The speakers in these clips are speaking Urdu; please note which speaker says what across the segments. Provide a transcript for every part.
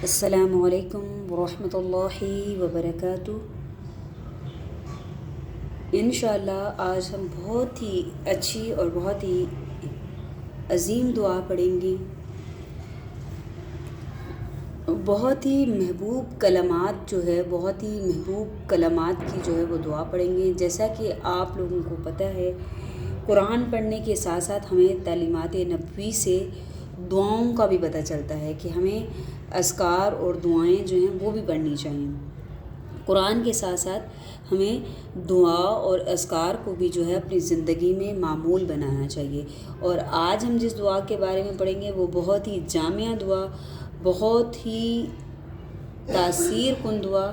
Speaker 1: السلام علیکم ورحمۃ اللہ وبرکاتہ۔ انشاءاللہ آج ہم بہت ہی اچھی اور بہت ہی عظیم دعا پڑھیں گے، بہت ہی محبوب کلمات بہت ہی محبوب کلمات کی وہ دعا پڑھیں گے۔ جیسا کہ آپ لوگوں کو پتہ ہے، قرآن پڑھنے کے ساتھ ساتھ ہمیں تعلیمات نبوی سے دعاؤں کا بھی پتہ چلتا ہے کہ ہمیں اذکار اور دعائیں وہ بھی پڑھنی چاہیے۔ قرآن کے ساتھ ساتھ ہمیں دعا اور اذکار کو بھی اپنی زندگی میں معمول بنانا چاہیے۔ اور آج ہم جس دعا کے بارے میں پڑھیں گے وہ بہت ہی جامع دعا، بہت ہی تاثیر کن دعا۔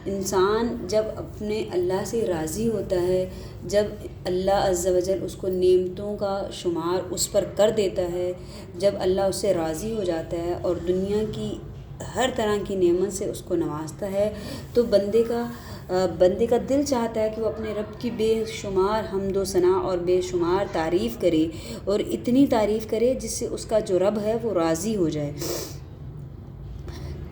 Speaker 1: انسان جب اپنے اللہ سے راضی ہوتا ہے، جب اللہ عز و جل اس کو نعمتوں کا شمار اس پر کر دیتا ہے، جب اللہ اس سے راضی ہو جاتا ہے اور دنیا کی ہر طرح کی نعمت سے اس کو نوازتا ہے، تو بندے کا دل چاہتا ہے کہ وہ اپنے رب کی بے شمار حمد و ثنا اور بے شمار تعریف کرے، اور اتنی تعریف کرے جس سے اس کا جو رب ہے وہ راضی ہو جائے۔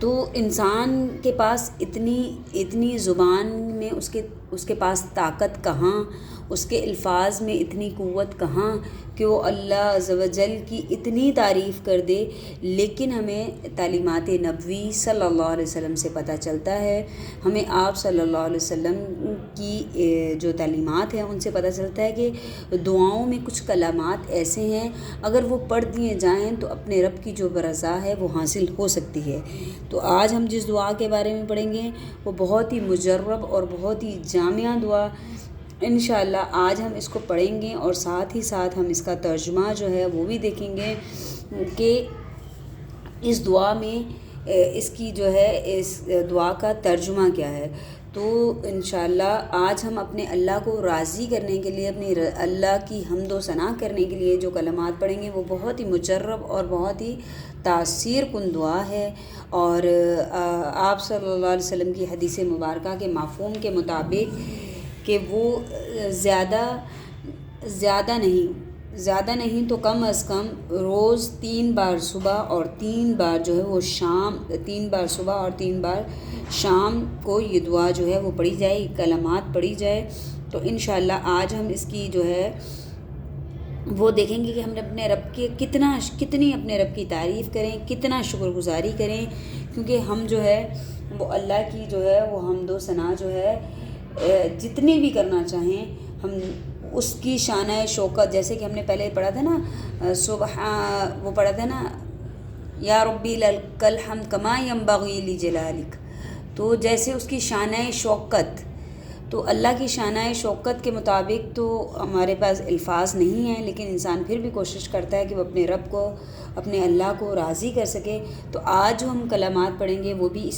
Speaker 1: تو انسان کے پاس اتنی زبان میں اس کے پاس طاقت کہاں، اس کے الفاظ میں اتنی قوت کہاں کہ وہ اللہ عز و جل کی اتنی تعریف کر دے۔ لیکن ہمیں تعلیمات نبوی صلی اللہ علیہ وسلم سے پتہ چلتا ہے، ہمیں آپ صلی اللہ علیہ وسلم کی جو تعلیمات ہیں ان سے پتہ چلتا ہے کہ دعاؤں میں کچھ کلمات ایسے ہیں، اگر وہ پڑھ دیے جائیں تو اپنے رب کی جو رضا ہے وہ حاصل ہو سکتی ہے۔ تو آج ہم جس دعا کے بارے میں پڑھیں گے وہ بہت ہی مجرب اور بہت ہی جامع دعا۔ انشاءاللہ آج ہم اس کو پڑھیں گے اور ساتھ ہی ساتھ ہم اس کا ترجمہ وہ بھی دیکھیں گے کہ اس دعا میں اس دعا کا ترجمہ کیا ہے۔ تو انشاءاللہ آج ہم اپنے اللہ کو راضی کرنے کے لیے، اپنے اللہ کی حمد و ثنا کرنے کے لیے جو کلمات پڑھیں گے وہ بہت ہی مجرب اور بہت ہی تاثیر کن دعا ہے۔ اور آپ صلی اللہ علیہ وسلم کی حدیث مبارکہ کے مفہوم کے مطابق کہ وہ زیادہ نہیں تو کم از کم روز 3 بار صبح اور 3 بار وہ شام، 3 بار صبح اور 3 بار شام کو یہ دعا وہ پڑھی جائے، کلمات پڑھی جائے۔ تو انشاءاللہ آج ہم اس کی وہ دیکھیں گے کہ ہم نے اپنے رب کے کتنی اپنے رب کی تعریف کریں، کتنا شکر گزاری کریں، کیونکہ ہم وہ اللہ کی وہ حمد و ثنا جتنی بھی کرنا چاہیں ہم اس کی شانہ شوکت، جیسے کہ ہم نے پہلے پڑھا تھا نا یا ربی لک الحمد کما ینبغی لجلالک، تو جیسے اس کی شانہ شوکت، تو اللہ کی شانہ شوکت کے مطابق تو ہمارے پاس الفاظ نہیں ہیں، لیکن انسان پھر بھی کوشش کرتا ہے کہ وہ اپنے رب کو، اپنے اللہ کو راضی کر سکے۔ تو آج جو ہم کلمات پڑھیں گے وہ بھی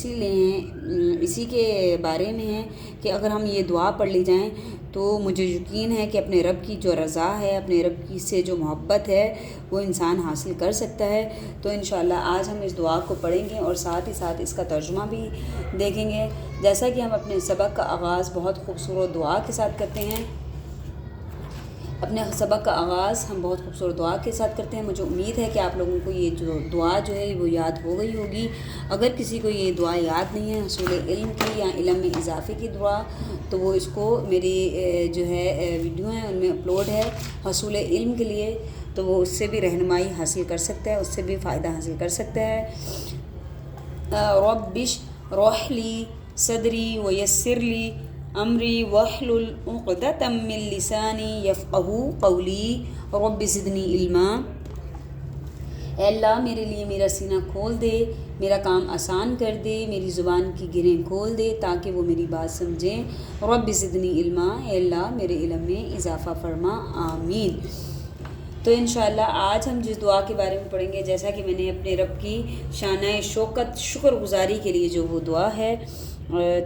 Speaker 1: اسی کے بارے میں ہیں کہ اگر ہم یہ دعا پڑھ لی جائیں تو مجھے یقین ہے کہ اپنے رب کی جو رضا ہے، اپنے رب کی سے جو محبت ہے وہ انسان حاصل کر سکتا ہے۔ تو انشاءاللہ آج ہم اس دعا کو پڑھیں گے اور ساتھ ہی ساتھ اس کا ترجمہ بھی دیکھیں گے۔ جیسا کہ ہم اپنے سبق کا آغاز بہت خوبصورت دعا کے ساتھ کرتے ہیں، اپنے سبق کا آغاز ہم بہت خوبصورت دعا کے ساتھ کرتے ہیں۔ مجھے امید ہے کہ آپ لوگوں کو یہ جو دعا وہ یاد ہو گئی ہوگی۔ اگر کسی کو یہ دعا یاد نہیں ہے حصول علم کی یا علم میں اضافے کی دعا، تو وہ اس کو میری ویڈیو ہیں ان میں اپلوڈ ہے حصول علم کے لیے، تو وہ اس سے بھی رہنمائی حاصل کر سکتا ہے، اس سے بھی فائدہ حاصل کر سکتا ہے۔ رب اشرح لی صدری ویسر لی امری واحلل عقدۃ من لسانی یفقہوا قولی رب زدنی علما۔ اے اللہ میرے لیے میرا سینہ کھول دے، میرا کام آسان کر دے، میری زبان کی گرہیں کھول دے تاکہ وہ میری بات سمجھیں۔ رب زدنی علما، اے اللہ میرے علم میں اضافہ فرما، آمین۔ تو انشاءاللہ آج ہم جس دعا کے بارے میں پڑھیں گے، جیسا کہ میں نے اپنے رب کی شانہ شوکت شکر گزاری کے لیے وہ دعا ہے،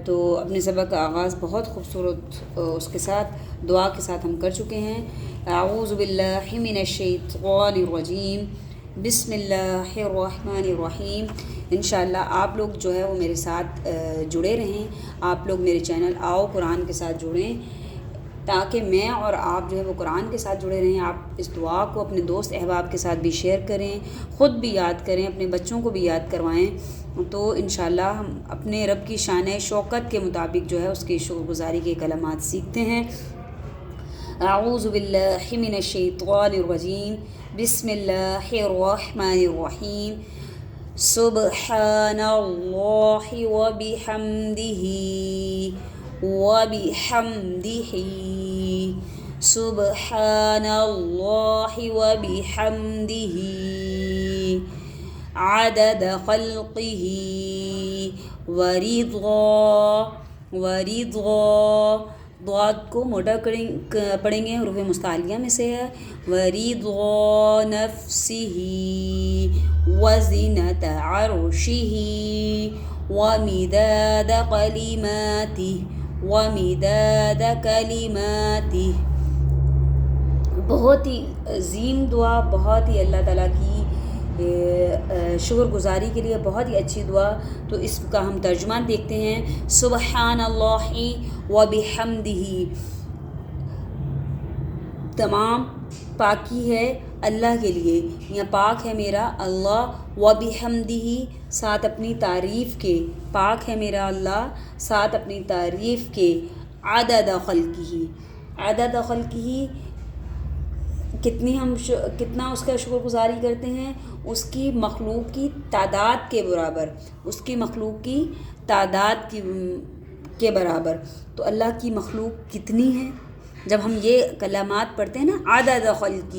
Speaker 1: تو اپنے سبق کا آغاز بہت خوبصورت اس کے ساتھ دعا کے ساتھ ہم کر چکے ہیں۔ اعوذ باللہ من الشیطان الرجیم، بسم اللہ الرحمن الرحیم۔ انشاءاللہ آپ لوگ وہ میرے ساتھ جڑے رہیں، آپ لوگ میرے چینل آؤ قرآن کے ساتھ جڑیں، تاکہ میں اور آپ جو ہے وہ قرآن کے ساتھ جڑے رہیں۔ آپ اس دعا کو اپنے دوست احباب کے ساتھ بھی شیئر کریں، خود بھی یاد کریں، اپنے بچوں کو بھی یاد کروائیں، تو انشاءاللہ ہم اپنے رب کی شان شوکت کے مطابق جو ہے اس کی شکر گزاری کے کلمات سیکھتے ہیں۔ اعوذ باللہ من الشیطان الرجیم، بسم اللہ الرحمن الرحیم، سبحان اللہ وبحمدہ سبحان اللہ وبحمدہ عدد خلقہ ورضا ضاد کو موٹا پڑھیں گے، حروف مستعلیہ میں سے ہے، ورضا نفسہ وزنۃ عرشہ ومداد کلماتہ بہت ہی عظیم دعا، بہت ہی اللہ تعالیٰ کی شکر گزاری کے لیے بہت ہی اچھی دعا۔ تو اس کا ہم ترجمہ دیکھتے ہیں۔ سبحان اللہ وبحمدہ، تمام پاکی ہے اللہ کے لیے، یا پاک ہے میرا اللہ، وبحمدہ ساتھ اپنی تعریف کے، پاک ہے میرا اللہ ساتھ اپنی تعریف کے، عدد خلقہ کتنا اس کا شکر گزاری کرتے ہیں، اس کی مخلوق کی تعداد کے برابر، اس کی مخلوق کی تعداد کے برابر۔ تو اللہ کی مخلوق کتنی ہے؟ جب ہم یہ کلمات پڑھتے ہیں نا، عدد خلقہ،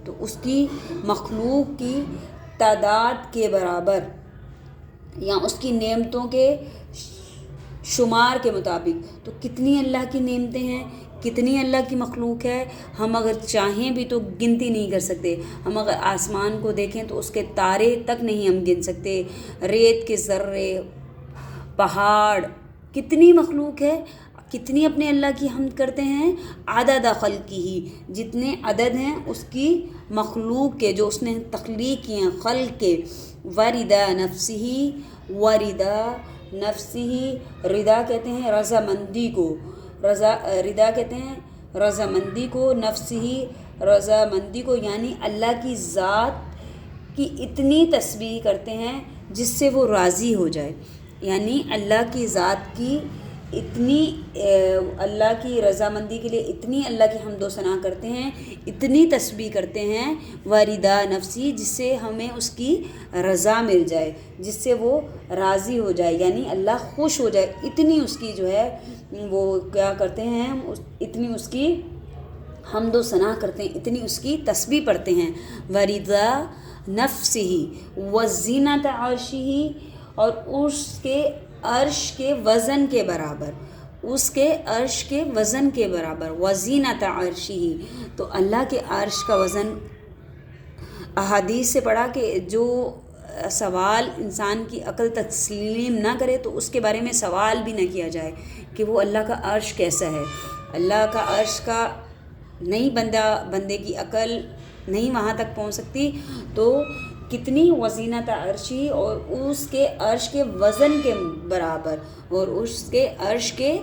Speaker 1: تو اس کی مخلوق کی تعداد کے برابر، یا اس کی نعمتوں کے شمار کے مطابق۔ تو کتنی اللہ کی نعمتیں ہیں، کتنی اللہ کی مخلوق ہے، ہم اگر چاہیں بھی تو گنتی نہیں کر سکتے۔ ہم اگر آسمان کو دیکھیں تو اس کے تارے تک نہیں ہم گن سکتے، ریت کے ذرے، پہاڑ، کتنی مخلوق ہے، کتنی اپنے اللہ کی حمد کرتے ہیں۔ عدد خلقہ، جتنے عدد ہیں اس کی مخلوق کے، جو اس نے تخلیق کیے ہیں، خلق کے۔ وردا نفسہ، رضا کہتے ہیں رضامندی کو، رضا کہتے ہیں رضامندی کو، نفسہ رضامندی کو، یعنی اللہ کی ذات کی اتنی تسبیح کرتے ہیں جس سے وہ راضی ہو جائے، یعنی اللہ کی ذات کی اتنی، اللہ کی رضامندی کے لیے اتنی اللہ کی حمد و ثنا کرتے ہیں، اتنی تسبیح کرتے ہیں، وردا نفسی، جس سے ہمیں اس کی رضا مل جائے، جس سے وہ راضی ہو جائے، یعنی اللہ خوش ہو جائے، اتنی اس کی جو ہے وہ کیا کرتے ہیں، اتنی اس کی حمد و ثنا کرتے ہیں، اتنی اس کی تسبیح پڑھتے ہیں۔ ورضا نفسہ وزینۃ عرشہ، اور اس کے عرش کے وزن کے برابر، اس کے عرش کے وزن کے برابر، وزینۃ عرشہ، تو اللہ کے عرش کا وزن، احادیث سے پڑھا کہ جو سوال انسان کی عقل تسلیم نہ کرے تو اس کے بارے میں سوال بھی نہ کیا جائے کہ وہ اللہ کا عرش کیسا ہے۔ اللہ کا عرش کا نہیں بندے کی عقل نہیں وہاں تک پہنچ سکتی، تو کتنی وزینۃ عرشی، اور اس کے عرش کے وزن کے برابر، اور اس کے عرش کے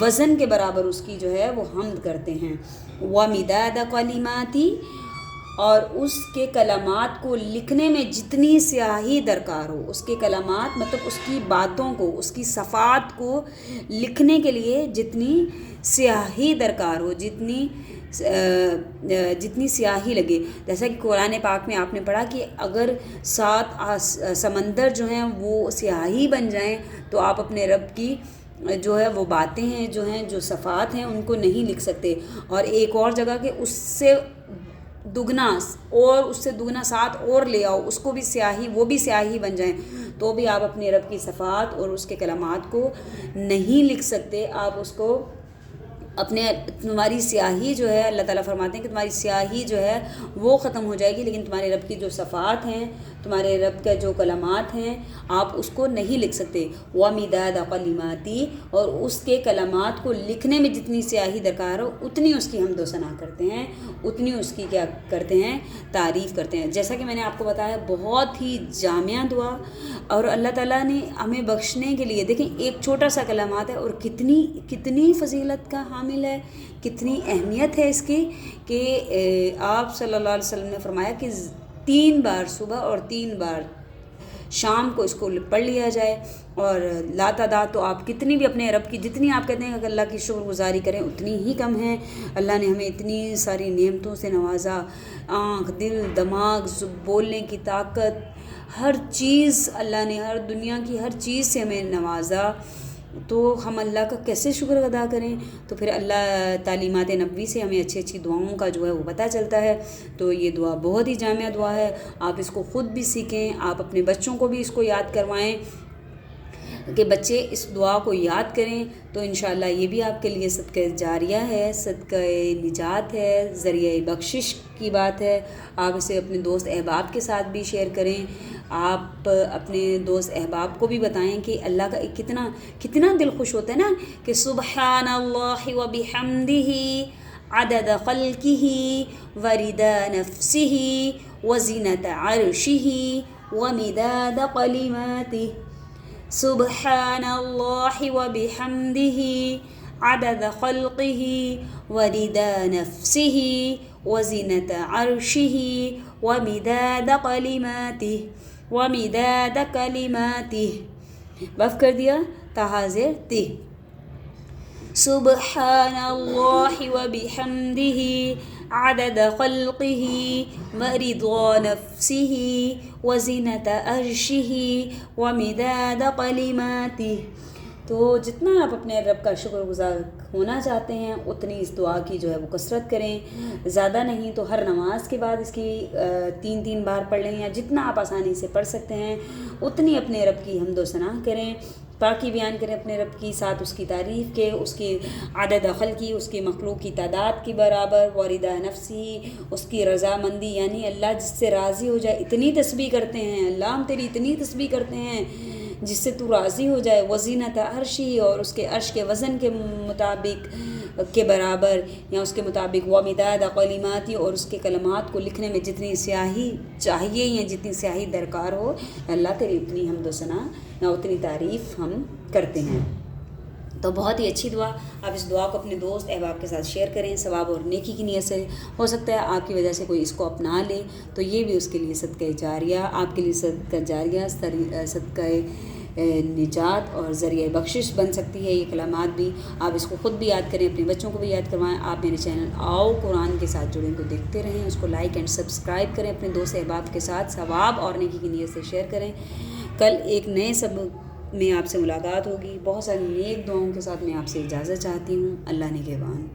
Speaker 1: وزن کے برابر اس کی جو ہے وہ حمد کرتے ہیں۔ ومداد کلماتی، اور اس کے کلمات کو لکھنے میں جتنی سیاہی درکار ہو، اس کے کلمات مطلب اس کی باتوں کو، اس کی صفات کو لکھنے کے لیے جتنی سیاہی درکار ہو، جتنی سیاہی لگے، جیسا کہ قرآن پاک میں آپ نے پڑھا کہ اگر 7 سمندر جو ہیں وہ سیاہی بن جائیں تو آپ اپنے رب کی جو ہے وہ باتیں ہیں، جو صفات ہیں، ان کو نہیں لکھ سکتے۔ اور ایک اور جگہ کہ اس سے دگنا 7 اور لے آؤ، اس کو بھی سیاہی، وہ بھی سیاہی بن جائیں، تو بھی آپ اپنے رب کی صفات اور اس کے کلمات کو نہیں لکھ سکتے۔ آپ اس کو تمہاری سیاہی جو ہے، اللہ تعالیٰ فرماتے ہیں کہ تمہاری سیاہی جو ہے وہ ختم ہو جائے گی، لیکن تمہارے رب کی جو صفات ہیں، تمہارے رب کا جو کلمات ہیں آپ اس کو نہیں لکھ سکتے. وَمِدَادَ کلماتی، اور اس کے کلمات کو لکھنے میں جتنی سیاہی درکار ہو اتنی اس کی حمد و ثنا کرتے ہیں، اتنی اس کی کیا کرتے ہیں، تعریف کرتے ہیں. جیسا کہ میں نے آپ کو بتایا بہت ہی جامع دعا، اور اللہ تعالیٰ نے ہمیں بخشنے کے لیے دیکھیں ایک چھوٹا سا کلمات ہے اور کتنی فضیلت کا حامل ہے، کتنی اہمیت ہے اس کی، کہ آپ صلی اللہ علیہ وسلم نے فرمایا کہ 3 بار صبح اور 3 بار شام کو اس کو پڑھ لیا جائے. اور لا تعداد تو آپ کتنی بھی اپنے رب کی جتنی آپ کہتے ہیں کہ اللہ کی شکر گزاری کریں اتنی ہی کم ہے. اللہ نے ہمیں اتنی ساری نعمتوں سے نوازا، آنکھ، دل، دماغ، بولنے کی طاقت، ہر چیز اللہ نے، ہر دنیا کی ہر چیز سے ہمیں نوازا، تو ہم اللہ کا کیسے شکر ادا کریں. تو پھر اللہ تعلیمات نبوی سے ہمیں اچھی دعاؤں کا جو ہے وہ پتہ چلتا ہے. تو یہ دعا بہت ہی جامع دعا ہے، آپ اس کو خود بھی سیکھیں، آپ اپنے بچوں کو بھی اس کو یاد کروائیں کہ بچے اس دعا کو یاد کریں، تو انشاءاللہ یہ بھی آپ کے لیے صدقہ جاریہ ہے، صدقہ نجات ہے، ذریعہ بخشش کی بات ہے. آپ اسے اپنے دوست احباب کے ساتھ بھی شیئر کریں، آپ اپنے دوست احباب کو بھی بتائیں کہ اللہ کا کتنا دل خوش ہوتا ہے نا کہ سبحان اللہ و بحمدہ عدد خلقہ ورضا نفسہ وزنۃ عرشہ ومداد کلماتہ. سبحان اللہ و بحمدہ عدد خلقہ ورضا نفسہ وزنۃ عرشہ ومداد کلماتہ. وقف کر دیا تحاضر تی. سبحان اللہ و بحمدہ عدد خلقہ ورضا نفسہ وزنۃ عرشہ ومداد کلماتہ. تو جتنا آپ اپنے رب کا شکر گزار ہونا چاہتے ہیں اتنی اس دعا کی جو ہے وہ کثرت کریں، زیادہ نہیں تو ہر نماز کے بعد اس کی 3 بار پڑھ لیں، یا جتنا آپ آسانی سے پڑھ سکتے ہیں اتنی اپنے رب کی حمد و ثنا کریں، پاکی بیان کریں اپنے رب کی، ساتھ اس کی تعریف کے، اس کی عدد خلقی، اس کی مخلوق کی تعداد کے برابر، ورضا نفسی، اس کی رضامندی، یعنی اللہ جس سے راضی ہو جائے اتنی تسبیح کرتے ہیں، اللہ ہم تیری اتنی تسبیح کرتے ہیں جس سے تو راضی ہو جائے، وزینت عرشی، اور اس کے عرش کے وزن کے مطابق کے برابر یا اس کے مطابق، ومداد کلماتی، اور اس کے کلمات کو لکھنے میں جتنی سیاہی چاہیے یا جتنی سیاہی درکار ہو، اللہ تیری اتنی حمد و ثنا یا اتنی تعریف ہم کرتے ہیں. تو بہت ہی اچھی دعا. آپ اس دعا کو اپنے دوست احباب کے ساتھ شیئر کریں، ثواب اور نیکی کی نیت سے. ہو سکتا ہے آپ کی وجہ سے کوئی اس کو اپنا لے تو یہ بھی اس کے لیے صدقہ جاریہ، آپ کے لیے صدقہ جاریہ، صدقہ نجات اور ذریعہ بخشش بن سکتی ہے. یہ کلمات بھی آپ اس کو خود بھی یاد کریں، اپنے بچوں کو بھی یاد کروائیں. آپ میرے چینل آؤ قرآن کے ساتھ جڑیں کو دیکھتے رہیں، اس کو لائک اینڈ سبسکرائب کریں، اپنے دوست احباب کے ساتھ ثواب اور نیکی کی نیت سے شیئر کریں. کل ایک نئے سبق میں آپ سے ملاقات ہوگی. بہت ساری نیک دعاؤں کے ساتھ میں آپ سے اجازت چاہتی ہوں. اللہ نگہبان.